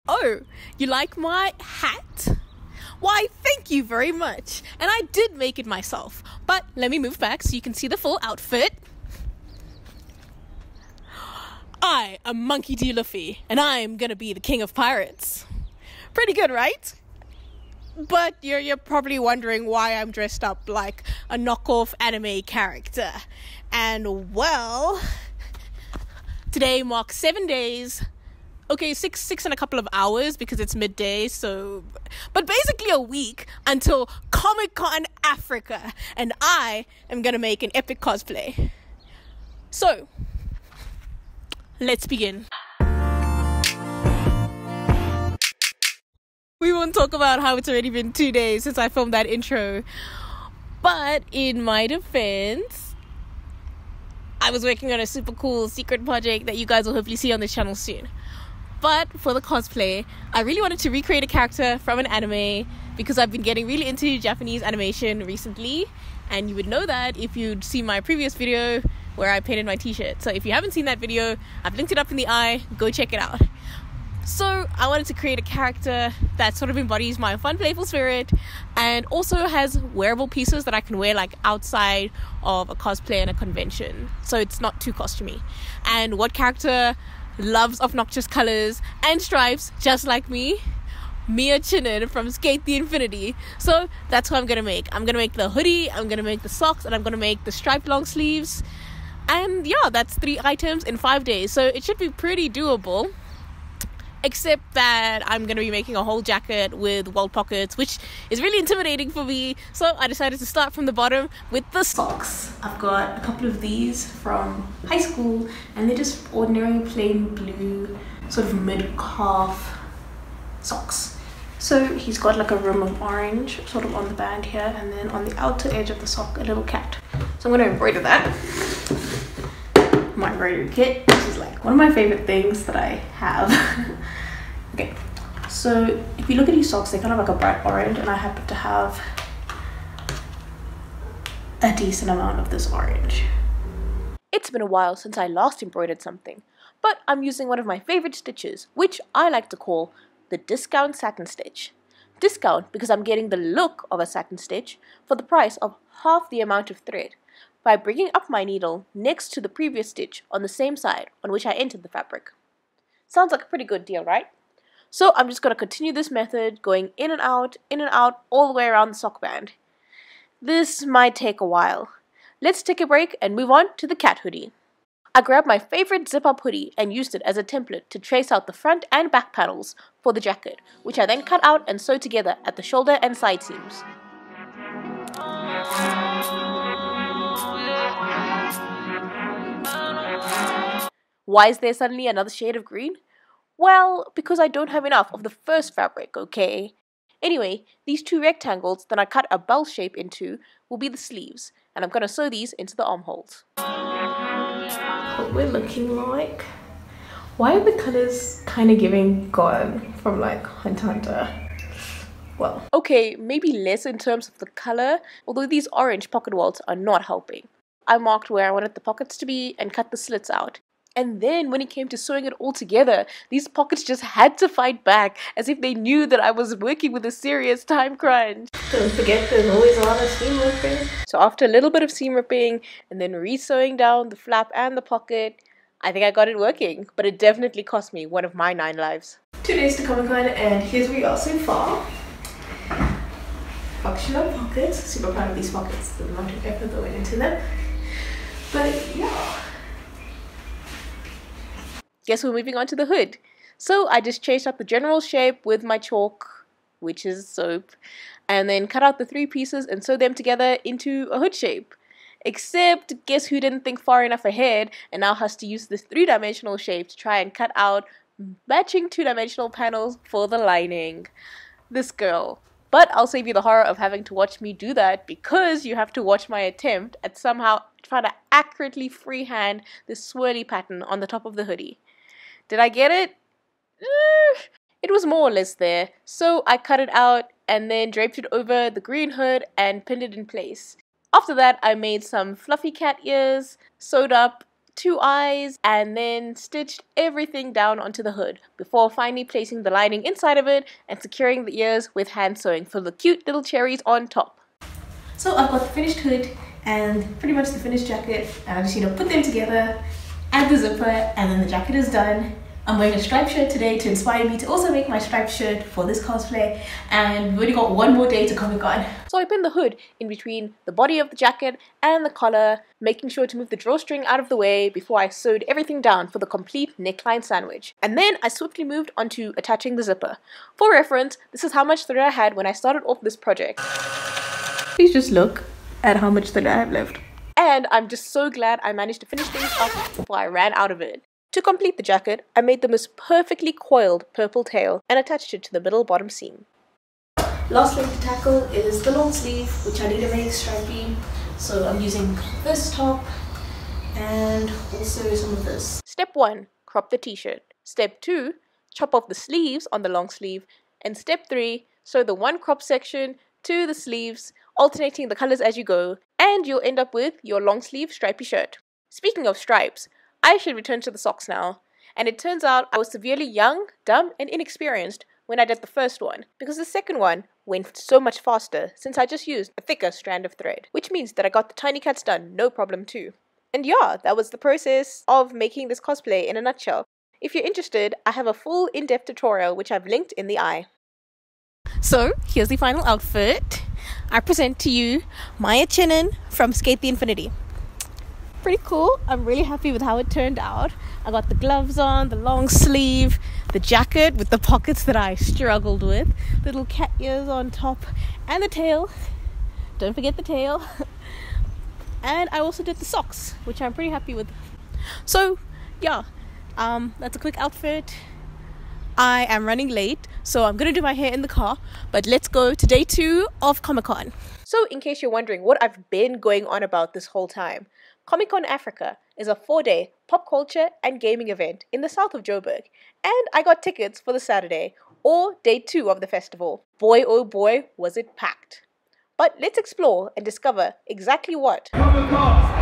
Oh, you like my hat? Why, thank you very much. And I did make it myself. But let me move back so you can see the full outfit. I am Monkey D. Luffy, and I'm gonna be the king of pirates. Pretty good, right? But you're probably wondering why I'm dressed up like a knockoff anime character. And well, today marks 7 days. Okay, six and a couple of hours because it's midday, but basically a week until Comic-Con Africa, and I am gonna make an epic cosplay. So, let's begin. We won't talk about how it's already been 2 days since I filmed that intro, but in my defense, I was working on a super cool secret project that you guys will hopefully see on this channel soon. But for the cosplay, I really wanted to recreate a character from an anime because I've been getting really into Japanese animation recently, and you would know that if you'd seen my previous video where I painted my t-shirt. So if you haven't seen that video, I've linked it up in the eye, go check it out. So I wanted to create a character that sort of embodies my fun, playful spirit and also has wearable pieces that I can wear like outside of a cosplay and a convention, so it's not too costumey. And what character loves obnoxious colors and stripes just like me? Mia Chinen from Skate the Infinity. So that's what I'm gonna make. I'm gonna make the hoodie, I'm gonna make the socks, and I'm gonna make the striped long sleeves. And yeah, that's 3 items in 5 days, so it should be pretty doable. Except that I'm going to be making a whole jacket with wall pockets, which is really intimidating for me. So I decided to start from the bottom with the socks. I've got a couple of these from high school, and they're just ordinary plain blue, sort of mid-calf socks. So he's got like a rim of orange sort of on the band here, and then on the outer edge of the sock, a little cat. So I'm going to embroider that. My embroidery kit, which is like one of my favorite things that I have. Okay, so if you look at these socks, they're kind of like a bright orange, and I happen to have a decent amount of this orange. It's been a while since I last embroidered something, but I'm using one of my favorite stitches, which I like to call the discount satin stitch. Discount because I'm getting the look of a satin stitch for the price of half the amount of thread, by bringing up my needle next to the previous stitch on the same side on which I entered the fabric. Sounds like a pretty good deal, right? So I'm just going to continue this method, going in and out, all the way around the sock band. This might take a while. Let's take a break and move on to the cat hoodie. I grabbed my favorite zip-up hoodie and used it as a template to trace out the front and back panels for the jacket, which I then cut out and sewed together at the shoulder and side seams. Why is there suddenly another shade of green? Well, because I don't have enough of the first fabric, okay? Anyway, these 2 rectangles that I cut a bell shape into will be the sleeves, and I'm going to sew these into the armholes. What we're looking like. Why are the colors kind of giving gone from like Hunter x Hunter? Well, okay, maybe less in terms of the color, although these orange pocket walls are not helping. I marked where I wanted the pockets to be and cut the slits out. And then when it came to sewing it all together, these pockets just had to fight back as if they knew that I was working with a serious time crunch. Don't forget there's always a lot of seam ripping. So after a little bit of seam ripping and then re-sewing down the flap and the pocket, I think I got it working, but it definitely cost me one of my 9 lives. 2 days to Comic-Con, and here's where we are so far. Functional pockets. Super proud of these pockets, the amount of effort that went into them. But yeah. Guess we're moving on to the hood. So I just chased out the general shape with my chalk, which is soap, and then cut out the 3 pieces and sew them together into a hood shape. Except, guess who didn't think far enough ahead and now has to use this 3-dimensional shape to try and cut out matching 2-dimensional panels for the lining? This girl. But I'll save you the horror of having to watch me do that, because you have to watch my attempt at somehow trying to accurately freehand this swirly pattern on the top of the hoodie. Did I get it? It was more or less there, so I cut it out and then draped it over the green hood and pinned it in place. After that, I made some fluffy cat ears, sewed up 2 eyes, and then stitched everything down onto the hood before finally placing the lining inside of it and securing the ears with hand sewing for the cute little cherries on top. So I've got the finished hood and pretty much the finished jacket, and I just need to put them together, add the zipper, and then the jacket is done. I'm wearing a striped shirt today to inspire me to also make my striped shirt for this cosplay, and we've only got one more day to Comic-Con. So I pinned the hood in between the body of the jacket and the collar, making sure to move the drawstring out of the way before I sewed everything down for the complete neckline sandwich. And then I swiftly moved on to attaching the zipper. For reference, this is how much thread I had when I started off this project. Please just look at how much thread I have left. And I'm just so glad I managed to finish things up before I ran out of it. To complete the jacket, I made the most perfectly coiled purple tail and attached it to the middle bottom seam. Last leg to tackle is the long sleeve, which I need to make stripy. So I'm using this top and also some of this. Step 1, crop the t-shirt. Step 2, chop off the sleeves on the long sleeve. And step 3, sew the one crop section to the sleeves, alternating the colors as you go, and you'll end up with your long sleeve stripy shirt. Speaking of stripes, I should return to the socks now, and it turns out I was severely young, dumb, and inexperienced when I did the first one, because the second one went so much faster since I just used a thicker strand of thread, which means that I got the tiny cuts done no problem too. And yeah, that was the process of making this cosplay in a nutshell. If you're interested, I have a full in-depth tutorial which I've linked in the eye. So here's the final outfit. I present to you Maya Chinen from Skate the Infinity. Pretty cool. I'm really happy with how it turned out. I got the gloves on, the long sleeve, the jacket with the pockets that I struggled with, little cat ears on top, and the tail. Don't forget the tail. And I also did the socks, which I'm pretty happy with. So yeah, that's a quick outfit. I am running late, so I'm gonna do my hair in the car, but let's go to day 2 of Comic-Con. So in case you're wondering what I've been going on about this whole time, Comic-Con Africa is a 4-day pop culture and gaming event in the south of Joburg, and I got tickets for the Saturday, or day 2 of the festival. Boy oh boy was it packed. But let's explore and discover exactly what Comic-Con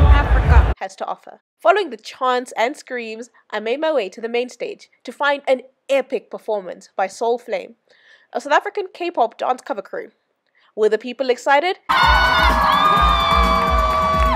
Africa has to offer. Following the chants and screams, I made my way to the main stage to find an epic performance by Soul Flame, a South African K-pop dance cover crew. Were the people excited?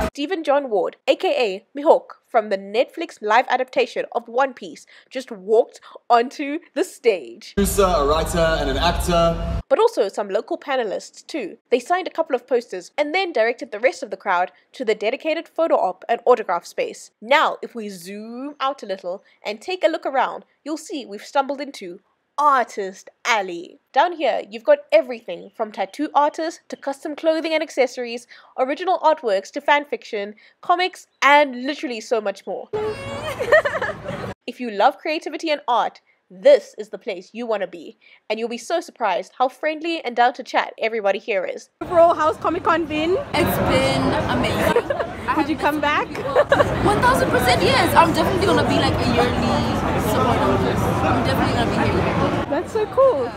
Stephen John Ward, aka Mihawk from the Netflix live adaptation of One Piece, just walked onto the stage. Producer, a writer, and an actor. But also some local panelists too. They signed a couple of posters and then directed the rest of the crowd to the dedicated photo op and autograph space. Now, if we zoom out a little and take a look around, you'll see we've stumbled into Artist Alley. Down here, you've got everything from tattoo artists to custom clothing and accessories, original artworks to fanfiction, comics, and literally so much more. If you love creativity and art, this is the place you want to be, and you'll be so surprised how friendly and down to chat everybody here is. Overall, how's Comic-Con been? It's been amazing. Would you come back? 1000% yes. I'm definitely gonna be like a yearly supporter. I'm definitely gonna be here. That's so cool.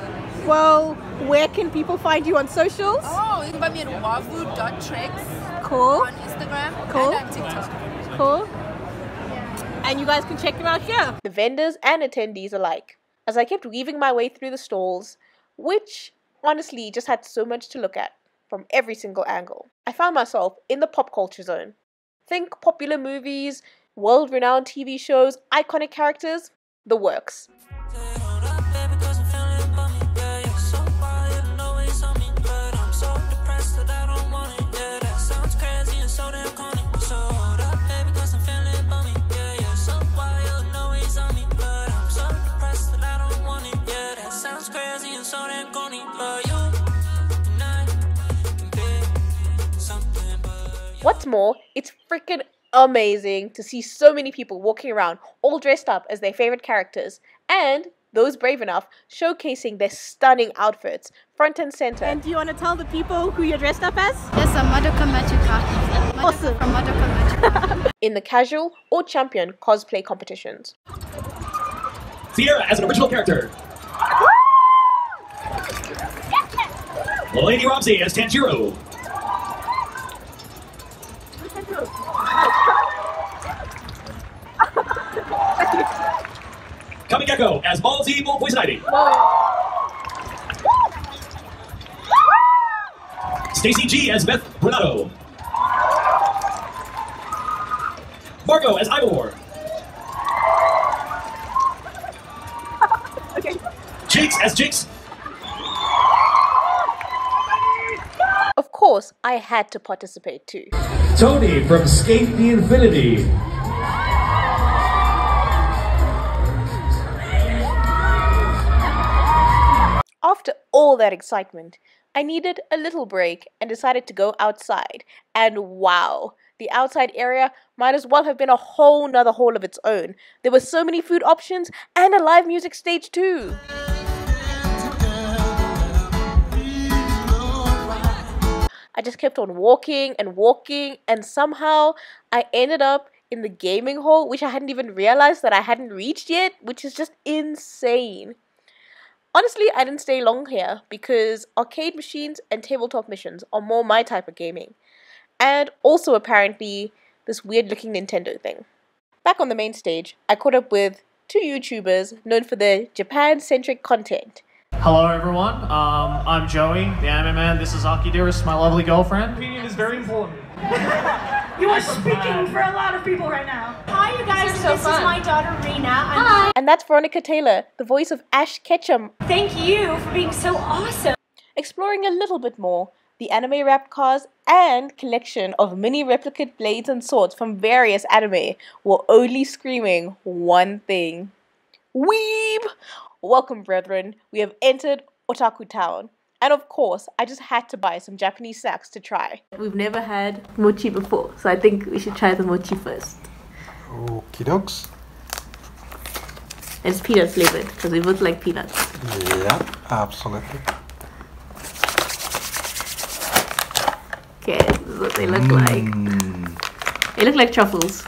Well, where can people find you on socials? Oh, you can find me at wavu.tricks. Cool. On Instagram. Cool. And on TikTok. Cool. And you guys can check them out here. The vendors and attendees alike. As I kept weaving my way through the stalls, which honestly just had so much to look at from every single angle, I found myself in the pop culture zone. Think popular movies, world-renowned TV shows, iconic characters, the works. What's more, it's freaking amazing to see so many people walking around all dressed up as their favorite characters, and those brave enough showcasing their stunning outfits front and center. And do you want to tell the people who you're dressed up as? Yes, I'm Madoka Magica. Awesome. From Madoka Magica. In the casual or champion cosplay competitions. Sierra as an original character. Lady Robsey as Tanjiro. Joey Gecko as Ball's Evil Poison Ivy. Stacy G as Beth Renato. Margot as Ivor. Okay. Jinx as Jinx. Of course, I had to participate too. Tony from Skate the Infinity. After all that excitement, I needed a little break and decided to go outside. And wow, the outside area might as well have been a whole nother hall of its own. There were so many food options and a live music stage too. I just kept on walking and walking, and somehow I ended up in the gaming hall, which I hadn't even realized that I hadn't reached yet, which is just insane. Honestly, I didn't stay long here because arcade machines and tabletop missions are more my type of gaming. And also apparently this weird looking Nintendo thing. Back on the main stage, I caught up with two YouTubers known for their Japan-centric content. Hello everyone, I'm Joey, the anime man. This is Aki Dearest, my lovely girlfriend. Opinion is very important. You are speaking for a lot of people right now. Hi you guys, this is my daughter Rena. Hi. And that's Veronica Taylor, the voice of Ash Ketchum. Thank you for being so awesome. Exploring a little bit more, the anime wrapped cars and collection of mini replicate blades and swords from various anime were only screaming one thing. Weeb! Welcome brethren, we have entered Otaku Town. And of course, I just had to buy some Japanese snacks to try. We've never had mochi before, so I think we should try the mochi first. Okie dokes. It's peanut flavored, because we both like peanuts. Yeah, absolutely. Okay, this is what they look like. They look like truffles.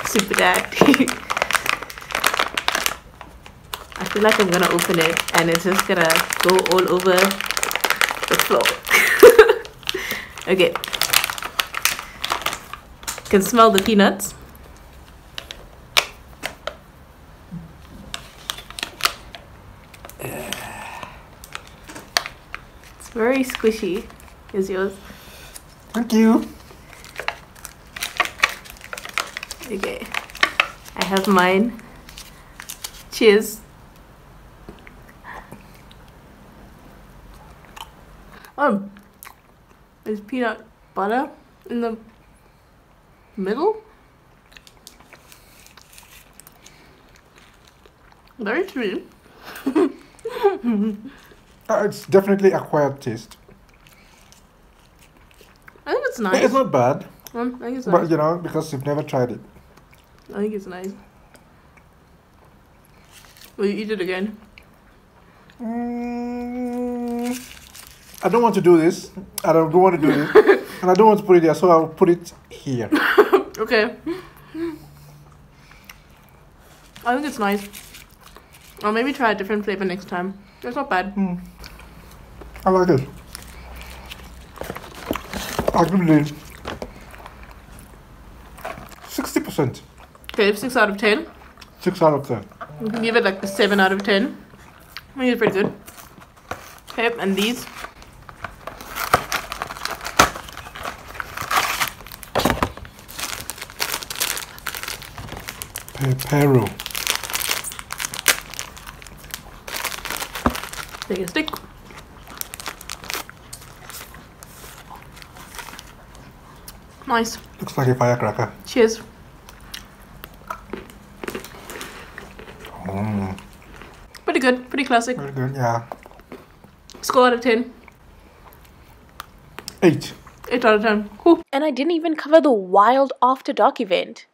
Super dad. I feel like I'm gonna open it and it's just gonna go all over the floor. Okay. Can smell the peanuts. It's very squishy. Is yours? Thank you. Okay, I have mine. Cheers. There's peanut butter in the middle. Very sweet. It's definitely acquired taste. I think it's nice. It's not bad. I think it's nice. But you know, because you've never tried it. I think it's nice. Will you eat it again? I don't want to do this. I don't want to do this. And I don't want to put it there, so I'll put it here. Okay. I think it's nice. Or maybe try a different flavor next time. It's not bad. I like it. I believe 60%. Okay, 6 out of 10. 6 out of 10. You can give it like a 7 out of 10. I think it's pretty good. Okay, and these. Pepero. Take a stick. Nice. Looks like a firecracker. Cheers. Pretty good. Pretty classic. Very good, yeah. Score out of 10. 8. 8 out of 10. Cool. And I didn't even cover the wild After Dark event.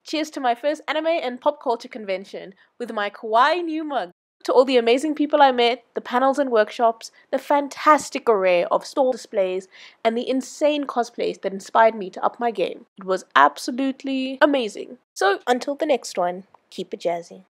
Cheers to my first anime and pop culture convention with my kawaii new mug. To all the amazing people I met, the panels and workshops, the fantastic array of stall displays, and the insane cosplays that inspired me to up my game. It was absolutely amazing. So, until the next one, keep it jazzy.